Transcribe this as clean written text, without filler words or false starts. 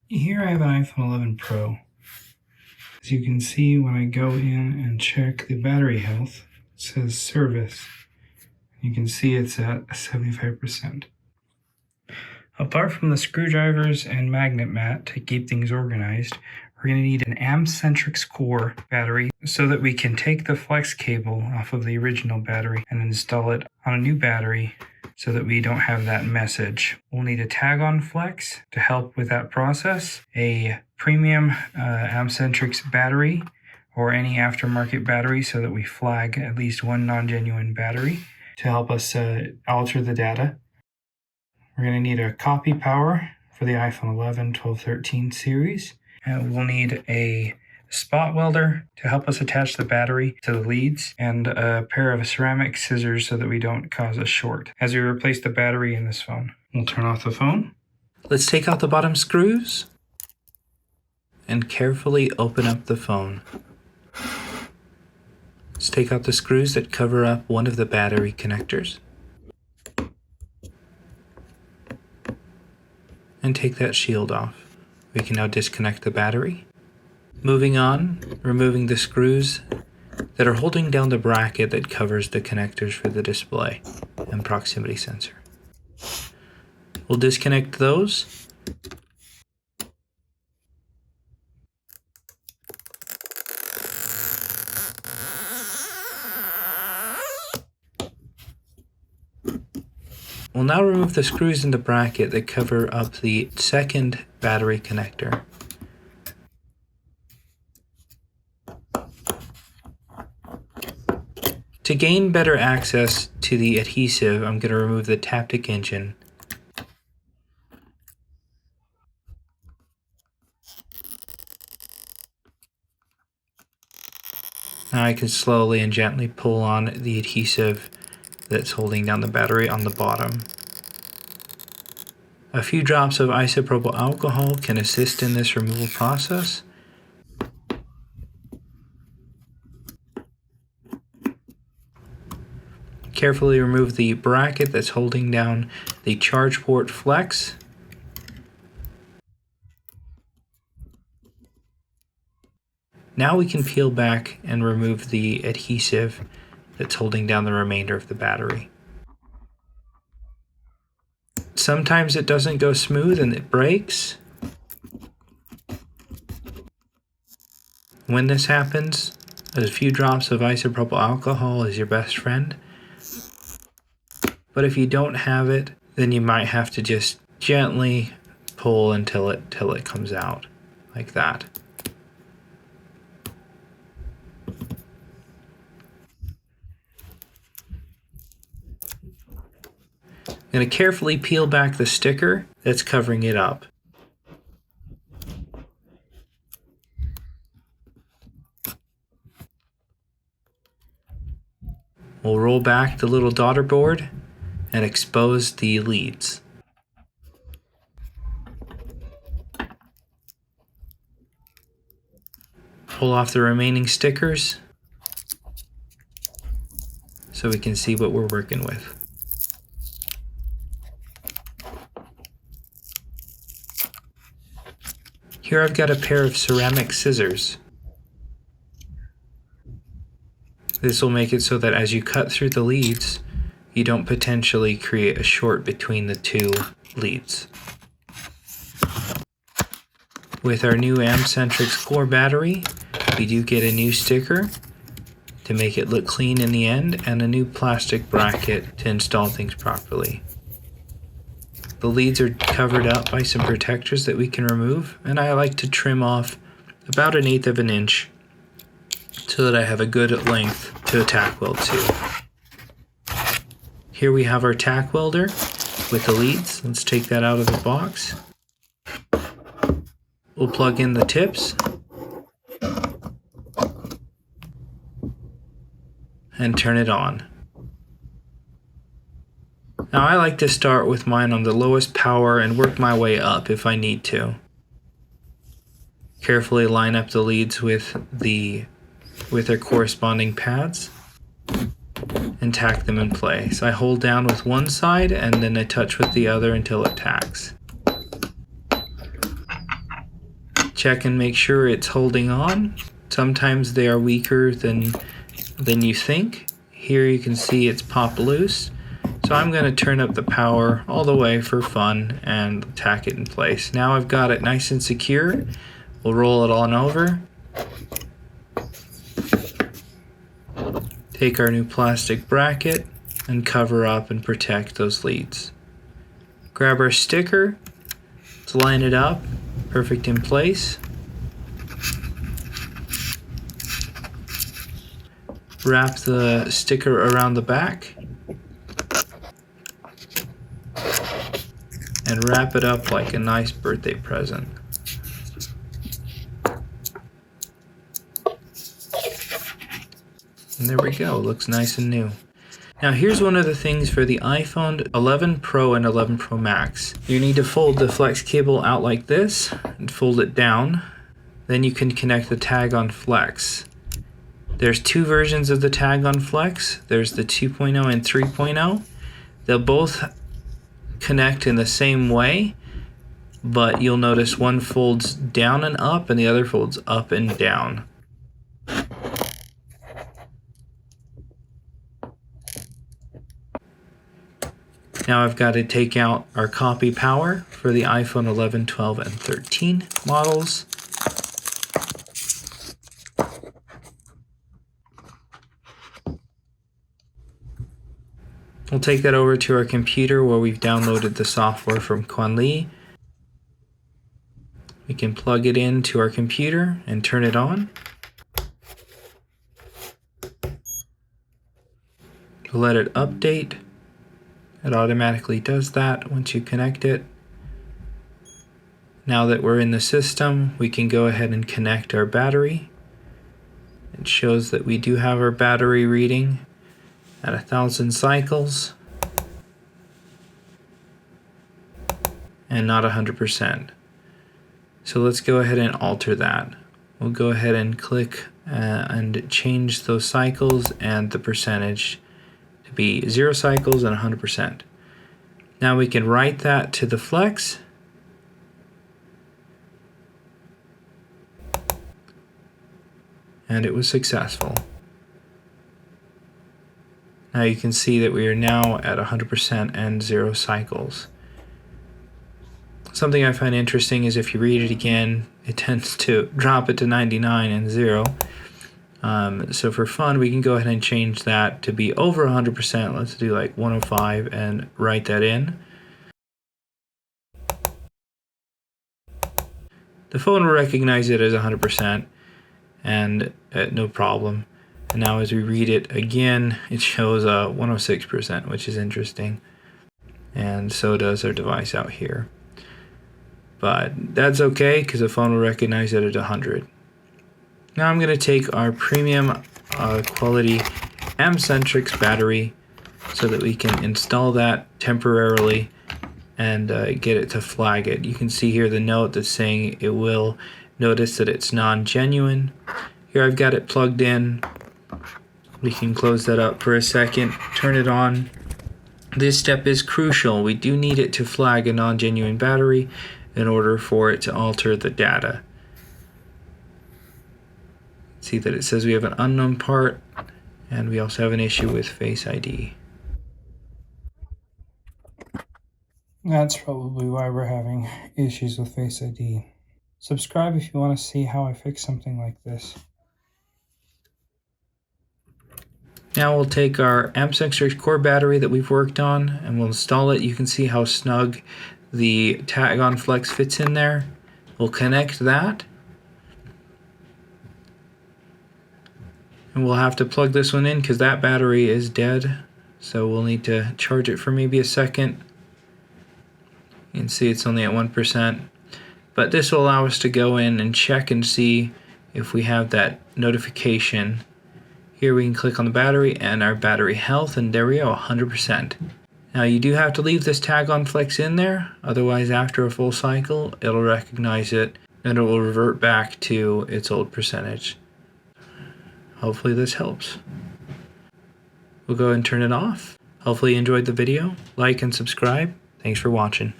Here I have an iPhone 11 Pro. As you can see, when I go in and check the battery health, it says service. You can see it's at 75%. Apart from the screwdrivers and magnet mat to keep things organized, we're going to need an Amcentric core battery so that we can take the flex cable off of the original battery and install it on a new battery so that we don't have that message. We'll need a tag-on flex to help with that process, a premium Amcentric battery or any aftermarket battery so that we flag at least one non-genuine battery to help us alter the data. We're going to need a copy power for the iPhone 11, 12, 13 series. And we'll need a spot welder to help us attach the battery to the leads, and a pair of ceramic scissors so that we don't cause a short as we replace the battery in this phone. We'll turn off the phone. Let's take out the bottom screws and carefully open up the phone. Let's take out the screws that cover up one of the battery connectors. And take that shield off. We can now disconnect the battery. Moving on, removing the screws that are holding down the bracket that covers the connectors for the display and proximity sensor. We'll disconnect those. We'll now remove the screws in the bracket that cover up the second battery connector. To gain better access to the adhesive, I'm going to remove the Taptic engine. Now I can slowly and gently pull on the adhesive that's holding down the battery on the bottom. A few drops of isopropyl alcohol can assist in this removal process. Carefully remove the bracket that's holding down the charge port flex. Now we can peel back and remove the adhesive that's holding down the remainder of the battery. Sometimes it doesn't go smooth and it breaks. When this happens, a few drops of isopropyl alcohol is your best friend. But if you don't have it, then you might have to just gently pull until it comes out, like that. I'm going to carefully peel back the sticker that's covering it up. We'll roll back the little daughter board and expose the leads. Pull off the remaining stickers so we can see what we're working with. Here I've got a pair of ceramic scissors. This will make it so that as you cut through the leads, you don't potentially create a short between the two leads. With our new Amcentric core battery, we do get a new sticker to make it look clean in the end, and a new plastic bracket to install things properly. The leads are covered up by some protectors that we can remove, and I like to trim off about 1/8 of an inch so that I have a good length to a tack weld to. Here we have our tack welder with the leads. Let's take that out of the box. We'll plug in the tips and turn it on. Now I like to start with mine on the lowest power and work my way up if I need to. Carefully line up the leads with their corresponding pads and tack them in place. I hold down with one side and then I touch with the other until it tacks. check and make sure it's holding on. Sometimes they are weaker than you think. Here you can see it's popped loose. So I'm going to turn up the power all the way for fun and tack it in place. Now I've got it nice and secure. We'll roll it on over. Take our new plastic bracket and cover up and protect those leads. Grab our sticker, let's line it up, perfect in place. Wrap the sticker around the back and wrap it up like a nice birthday present. And there we go, looks nice and new. Now here's one of the things for the iPhone 11 Pro and 11 Pro Max. You need to fold the flex cable out like this and fold it down. Then you can connect the tag on flex. There's two versions of the tag on flex. There's the 2.0 and 3.0. They'll both connect in the same way, but you'll notice one folds down and up and the other folds up and down. Now I've got to take out our copy power for the iPhone 11, 12, and 13 models. We'll take that over to our computer where we've downloaded the software from Quanli. We can plug it into our computer and turn it on. We'll let it update. It automatically does that once you connect it. Now that we're in the system, we can go ahead and connect our battery. It shows that we do have our battery reading at 1,000 cycles and not 100%. So let's go ahead and alter that. We'll go ahead and click and change those cycles and the percentage to be 0 cycles and 100%. Now we can write that to the flex. And it was successful. Now you can see that we are now at 100% and 0 cycles. Something I find interesting is if you read it again, it tends to drop it to 99 and 0. So for fun, we can go ahead and change that to be over 100%. Let's do like 105 and write that in. The phone will recognize it as 100% and no problem. And now as we read it again, it shows 106%, which is interesting. And so does our device out here. But that's okay because the phone will recognize it at 100. Now I'm going to take our premium quality M-Centrix battery so that we can install that temporarily and get it to flag it. You can see here the note that's saying it will notice that it's non-genuine. Here I've got it plugged in. We can close that up for a second, turn it on. This step is crucial. We do need it to flag a non-genuine battery in order for it to alter the data. See that it says we have an unknown part, and we also have an issue with Face ID. That's probably why we're having issues with Face ID. Subscribe if you want to see how I fix something like this. Now we'll take our M-Centrix core battery that we've worked on and we'll install it. You can see how snug the tag on flex fits in there. We'll connect that. And we'll have to plug this one in because that battery is dead. So we'll need to charge it for maybe a second. You can see it's only at 1%. But this will allow us to go in and check and see if we have that notification. Here we can click on the battery and our battery health, and there we go, 100%. Now you do have to leave this tag on flex in there, otherwise after a full cycle it'll recognize it and it will revert back to its old percentage. Hopefully this helps. We'll go ahead and turn it off. Hopefully you enjoyed the video. Like and subscribe. Thanks for watching.